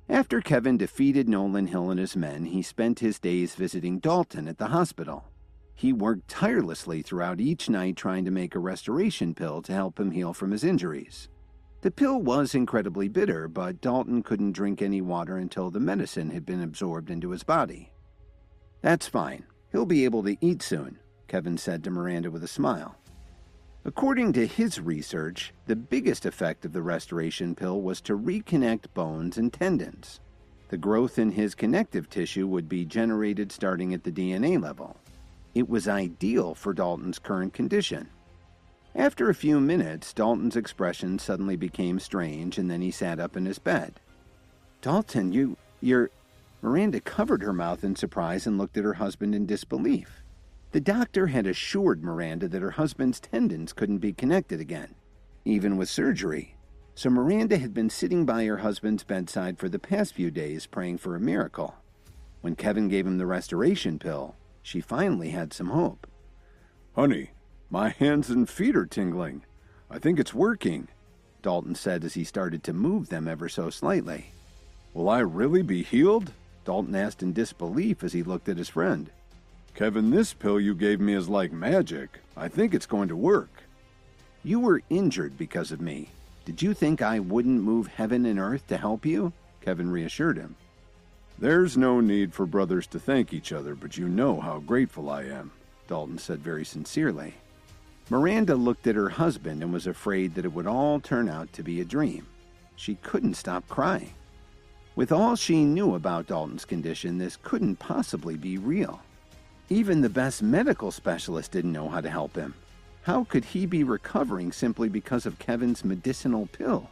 After Kevin defeated Nolan Hill and his men, he spent his days visiting Dalton at the hospital. He worked tirelessly throughout each night trying to make a restoration pill to help him heal from his injuries. The pill was incredibly bitter, but Dalton couldn't drink any water until the medicine had been absorbed into his body. "That's fine. He'll be able to eat soon," Kevin said to Miranda with a smile. According to his research, the biggest effect of the restoration pill was to reconnect bones and tendons. The growth in his connective tissue would be generated starting at the DNA level. It was ideal for Dalton's current condition. After a few minutes, Dalton's expression suddenly became strange, and then he sat up in his bed. "Dalton, you're..." Miranda covered her mouth in surprise and looked at her husband in disbelief. The doctor had assured Miranda that her husband's tendons couldn't be connected again, even with surgery. So Miranda had been sitting by her husband's bedside for the past few days praying for a miracle. When Kevin gave him the restoration pill, she finally had some hope. "Honey, my hands and feet are tingling. I think it's working," Dalton said as he started to move them ever so slightly. "Will I really be healed?" Dalton asked in disbelief as he looked at his friend. "Kevin, this pill you gave me is like magic. I think it's going to work." "You were injured because of me. Did you think I wouldn't move heaven and earth to help you?" Kevin reassured him. "There's no need for brothers to thank each other, but you know how grateful I am," Dalton said very sincerely. Miranda looked at her husband and was afraid that it would all turn out to be a dream. She couldn't stop crying. With all she knew about Dalton's condition, this couldn't possibly be real. Even the best medical specialist didn't know how to help him. How could he be recovering simply because of Kevin's medicinal pill?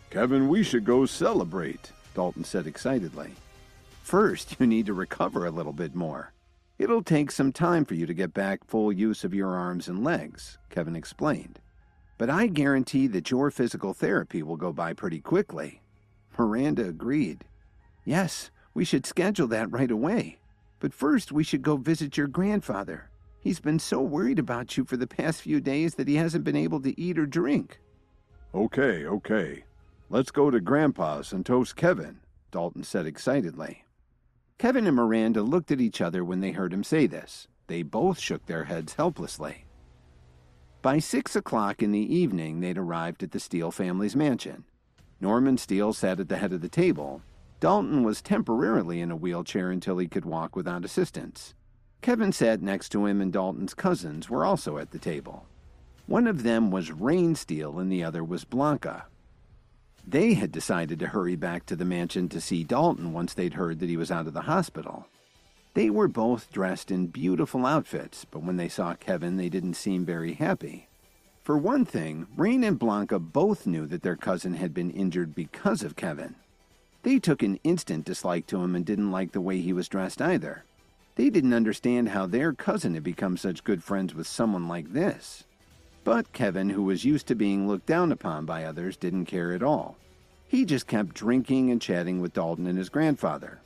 "Kevin, we should go celebrate," Dalton said excitedly. "First, you need to recover a little bit more. It'll take some time for you to get back full use of your arms and legs," Kevin explained. "But I guarantee that your physical therapy will go by pretty quickly." Miranda agreed. "Yes, we should schedule that right away. But first we should go visit your grandfather. He's been so worried about you for the past few days that he hasn't been able to eat or drink." Okay. Let's go to Grandpa's and toast Kevin," Dalton said excitedly. Kevin and Miranda looked at each other when they heard him say this. They both shook their heads helplessly. By 6 o'clock in the evening, they'd arrived at the Steele family's mansion. Norman Steele sat at the head of the table. Dalton was temporarily in a wheelchair until he could walk without assistance. Kevin sat next to him, and Dalton's cousins were also at the table. One of them was Rain Steele and the other was Blanca. They had decided to hurry back to the mansion to see Dalton once they'd heard that he was out of the hospital. They were both dressed in beautiful outfits, but when they saw Kevin, they didn't seem very happy. For one thing, Rain and Blanca both knew that their cousin had been injured because of Kevin. They took an instant dislike to him and didn't like the way he was dressed either. They didn't understand how their cousin had become such good friends with someone like this. But Kevin, who was used to being looked down upon by others, didn't care at all. He just kept drinking and chatting with Dalton and his grandfather.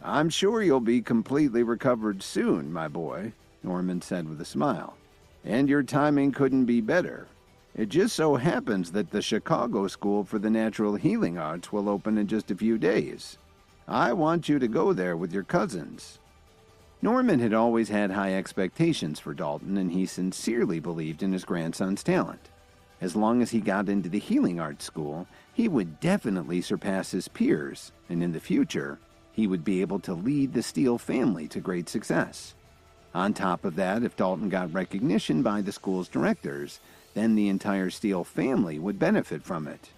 "I'm sure you'll be completely recovered soon, my boy," Norman said with a smile. "And your timing couldn't be better. It just so happens that the Chicago School for the Natural Healing Arts will open in just a few days. I want you to go there with your cousins." Norman had always had high expectations for Dalton, and he sincerely believed in his grandson's talent. As long as he got into the healing arts school, he would definitely surpass his peers, and in the future, he would be able to lead the Steele family to great success. On top of that, if Dalton got recognition by the school's directors, then the entire Steele family would benefit from it.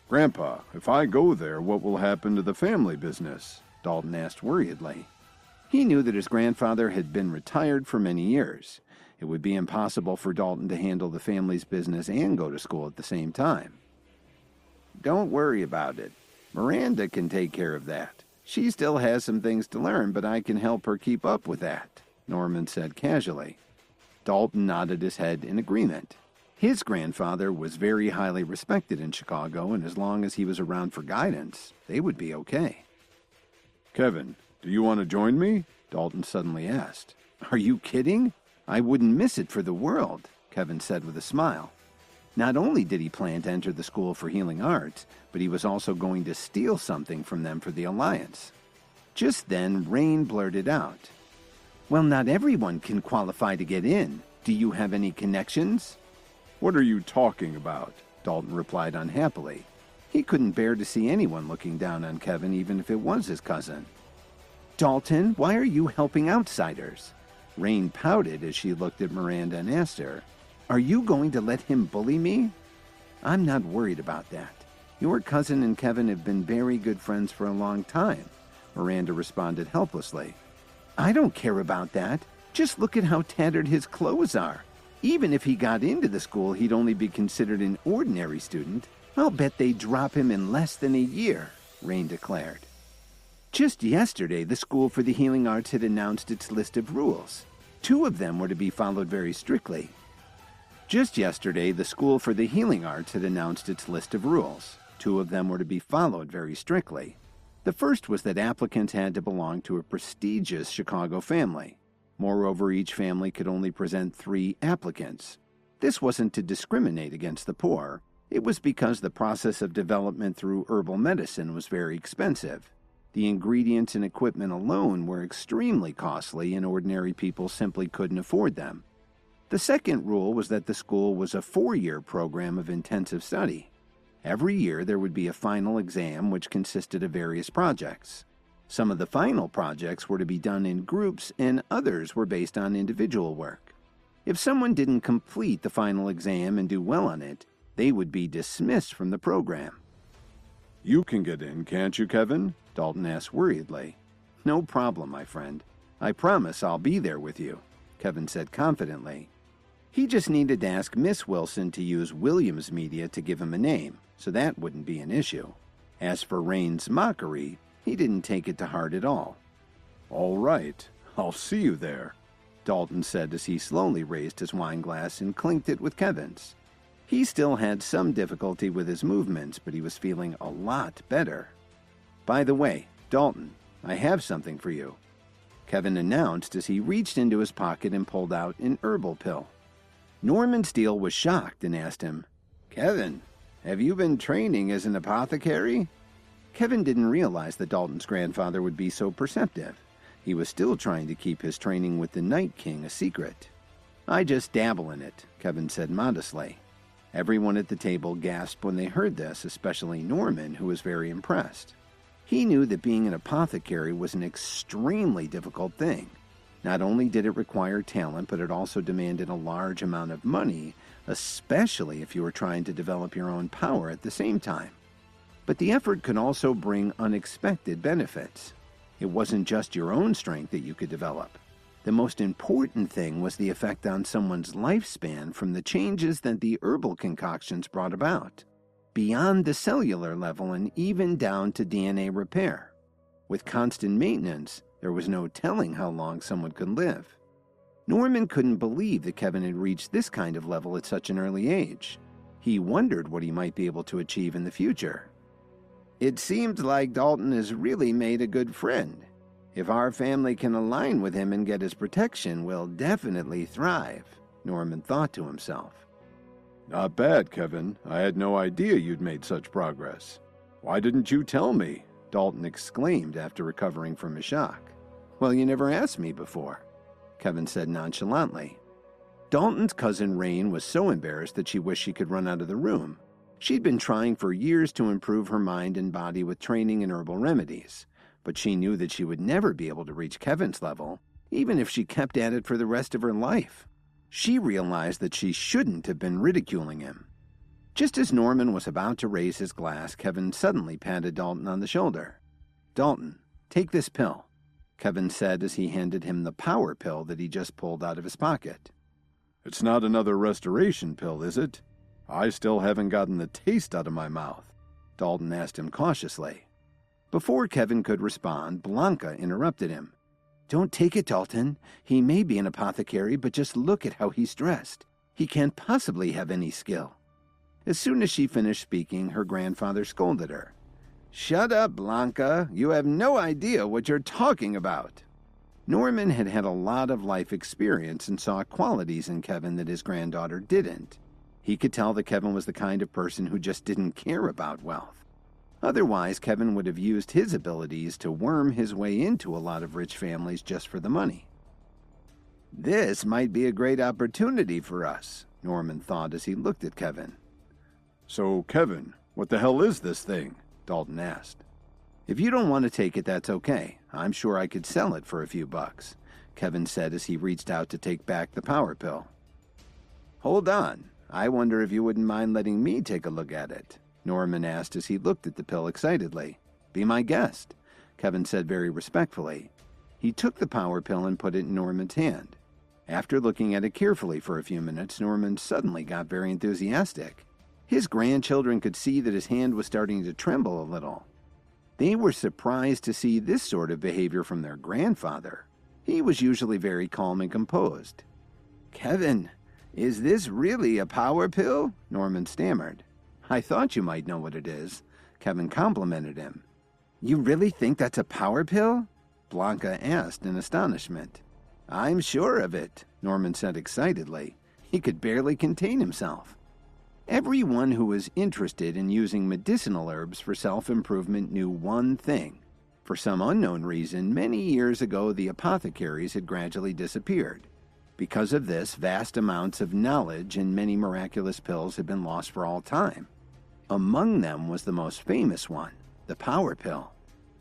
"Grandpa, if I go there, what will happen to the family business?" Dalton asked worriedly. He knew that his grandfather had been retired for many years. It would be impossible for Dalton to handle the family's business and go to school at the same time. "Don't worry about it. Miranda can take care of that. She still has some things to learn, but I can help her keep up with that," Norman said casually. Dalton nodded his head in agreement. His grandfather was very highly respected in Chicago, and as long as he was around for guidance, they would be okay. "Kevin, do you want to join me?" Dalton suddenly asked. "Are you kidding? I wouldn't miss it for the world," Kevin said with a smile. Not only did he plan to enter the School for Healing Arts, but he was also going to steal something from them for the Alliance. Just then, Rain blurted out, "Well, not everyone can qualify to get in. Do you have any connections?" "What are you talking about?" Dalton replied unhappily. He couldn't bear to see anyone looking down on Kevin, even if it was his cousin. "Dalton, why are you helping outsiders?" Rain pouted as she looked at Miranda and asked her, "Are you going to let him bully me?" "I'm not worried about that. Your cousin and Kevin have been very good friends for a long time," Miranda responded helplessly. "I don't care about that. Just look at how tattered his clothes are. Even if he got into the school, he'd only be considered an ordinary student. I'll bet they'd drop him in less than a year," Rain declared. Just yesterday, the School for the Healing Arts had announced its list of rules. 2 of them were to be followed very strictly. Just yesterday, the School for the Healing Arts had announced its list of rules. 2 of them were to be followed very strictly. The first was that applicants had to belong to a prestigious Chicago family. Moreover, each family could only present 3 applicants. This wasn't to discriminate against the poor. It was because the process of development through herbal medicine was very expensive. The ingredients and equipment alone were extremely costly, and ordinary people simply couldn't afford them. The second rule was that the school was a 4-year program of intensive study. Every year there would be a final exam which consisted of various projects. Some of the final projects were to be done in groups, and others were based on individual work. If someone didn't complete the final exam and do well on it, they would be dismissed from the program. "You can get in, can't you, Kevin?" Dalton asked worriedly. "No problem, my friend. I promise I'll be there with you," Kevin said confidently. He just needed to ask Miss Wilson to use Williams Media to give him a name, so that wouldn't be an issue. As for Rain's mockery, he didn't take it to heart at all. "All right, I'll see you there," Dalton said as he slowly raised his wine glass and clinked it with Kevin's. He still had some difficulty with his movements, but he was feeling a lot better. "By the way, Dalton, I have something for you," Kevin announced as he reached into his pocket and pulled out an herbal pill. Norman Steele was shocked and asked him, "Kevin, have you been training as an apothecary?" Kevin didn't realize that Dalton's grandfather would be so perceptive. He was still trying to keep his training with the Night King a secret. "I just dabble in it," Kevin said modestly. Everyone at the table gasped when they heard this, especially Norman, who was very impressed. He knew that being an apothecary was an extremely difficult thing. Not only did it require talent, but it also demanded a large amount of money, especially if you were trying to develop your own power at the same time. But the effort could also bring unexpected benefits. It wasn't just your own strength that you could develop. The most important thing was the effect on someone's lifespan from the changes that the herbal concoctions brought about, beyond the cellular level and even down to DNA repair. With constant maintenance, there was no telling how long someone could live. Norman couldn't believe that Kevin had reached this kind of level at such an early age. He wondered what he might be able to achieve in the future. "It seems like Dalton has really made a good friend. If our family can align with him and get his protection, we'll definitely thrive," Norman thought to himself. "Not bad, Kevin. I had no idea you'd made such progress. Why didn't you tell me?" Dalton exclaimed after recovering from his shock. "Well, you never asked me before," Kevin said nonchalantly. Dalton's cousin Rain was so embarrassed that she wished she could run out of the room. She'd been trying for years to improve her mind and body with training in herbal remedies, but she knew that she would never be able to reach Kevin's level, even if she kept at it for the rest of her life. She realized that she shouldn't have been ridiculing him. Just as Norman was about to raise his glass, Kevin suddenly patted Dalton on the shoulder. "Dalton, take this pill," Kevin said as he handed him the power pill that he just pulled out of his pocket. "It's not another restoration pill, is it? I still haven't gotten the taste out of my mouth," Dalton asked him cautiously. Before Kevin could respond, Blanca interrupted him. "Don't take it, Dalton. He may be an apothecary, but just look at how he's dressed. He can't possibly have any skill." As soon as she finished speaking, her grandfather scolded her. "Shut up, Blanca. You have no idea what you're talking about." Norman had had a lot of life experience and saw qualities in Kevin that his granddaughter didn't. He could tell that Kevin was the kind of person who just didn't care about wealth. Otherwise, Kevin would have used his abilities to worm his way into a lot of rich families just for the money. "This might be a great opportunity for us," Norman thought as he looked at Kevin. "So, Kevin, what the hell is this thing?" Dalton asked. "If you don't want to take it, that's okay. I'm sure I could sell it for a few bucks," Kevin said as he reached out to take back the power pill. "Hold on. I wonder if you wouldn't mind letting me take a look at it," Norman asked as he looked at the pill excitedly. "Be my guest," Kevin said very respectfully. He took the power pill and put it in Norman's hand. After looking at it carefully for a few minutes, Norman suddenly got very enthusiastic. His grandchildren could see that his hand was starting to tremble a little. They were surprised to see this sort of behavior from their grandfather. He was usually very calm and composed. "Kevin, is this really a power pill?" Norman stammered. "I thought you might know what it is," Kevin complimented him. "You really think that's a power pill?" Blanca asked in astonishment. "I'm sure of it," Norman said excitedly. He could barely contain himself. Everyone who was interested in using medicinal herbs for self-improvement knew one thing. For some unknown reason, many years ago the apothecaries had gradually disappeared. Because of this, vast amounts of knowledge and many miraculous pills had been lost for all time. Among them was the most famous one, the power pill.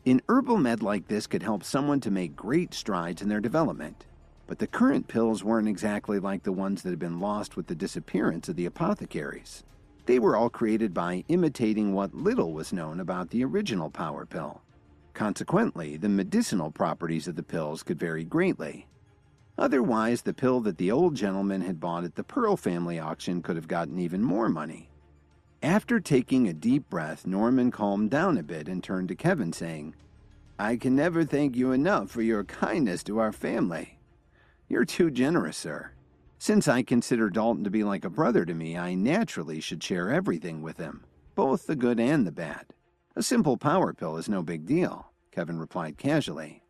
An herbal med like this could help someone to make great strides in their development. But the current pills weren't exactly like the ones that had been lost with the disappearance of the apothecaries. They were all created by imitating what little was known about the original power pill. Consequently, the medicinal properties of the pills could vary greatly. Otherwise, the pill that the old gentleman had bought at the Pearl family auction could have gotten even more money. After taking a deep breath, Norman calmed down a bit and turned to Kevin, saying, "I can never thank you enough for your kindness to our family." "You're too generous, sir. Since I consider Dalton to be like a brother to me, I naturally should share everything with him, both the good and the bad. A simple power pill is no big deal," Kevin replied casually.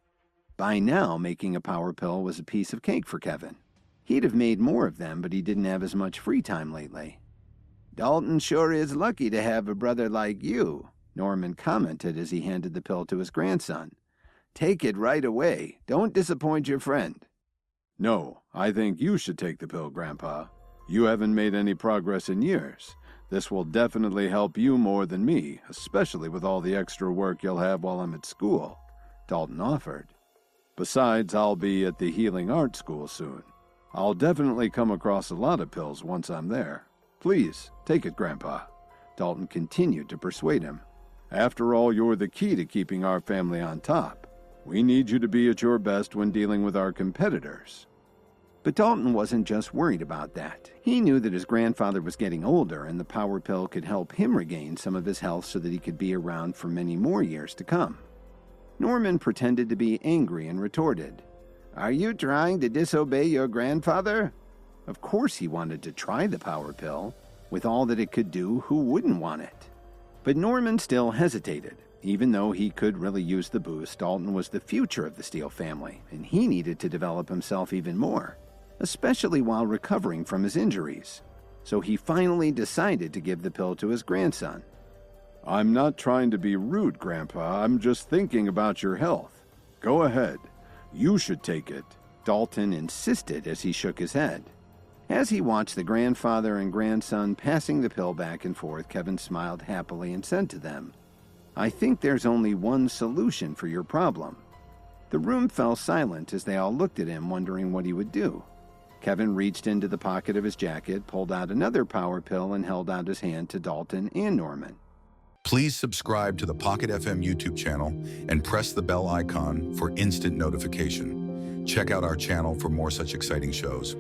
By now, making a power pill was a piece of cake for Kevin. He'd have made more of them, but he didn't have as much free time lately. "Dalton sure is lucky to have a brother like you," Norman commented as he handed the pill to his grandson. "Take it right away. Don't disappoint your friend." "No, I think you should take the pill, Grandpa. You haven't made any progress in years. This will definitely help you more than me, especially with all the extra work you'll have while I'm at school," Dalton offered. "Besides, I'll be at the Healing Arts School soon. I'll definitely come across a lot of pills once I'm there. Please, take it, Grandpa," Dalton continued to persuade him. "After all, you're the key to keeping our family on top. We need you to be at your best when dealing with our competitors." But Dalton wasn't just worried about that. He knew that his grandfather was getting older and the power pill could help him regain some of his health so that he could be around for many more years to come. Norman pretended to be angry and retorted, "Are you trying to disobey your grandfather?" Of course he wanted to try the power pill. With all that it could do, who wouldn't want it? But Norman still hesitated. Even though he could really use the boost, Dalton was the future of the Steele family, and he needed to develop himself even more, especially while recovering from his injuries. So he finally decided to give the pill to his grandson. "I'm not trying to be rude, Grandpa. I'm just thinking about your health. Go ahead. You should take it," Dalton insisted as he shook his head. As he watched the grandfather and grandson passing the pill back and forth, Kevin smiled happily and said to them, "I think there's only one solution for your problem." The room fell silent as they all looked at him, wondering what he would do. Kevin reached into the pocket of his jacket, pulled out another power pill, and held out his hand to Dalton and Norman. Please subscribe to the Pocket FM YouTube channel and press the bell icon for instant notification. Check out our channel for more such exciting shows.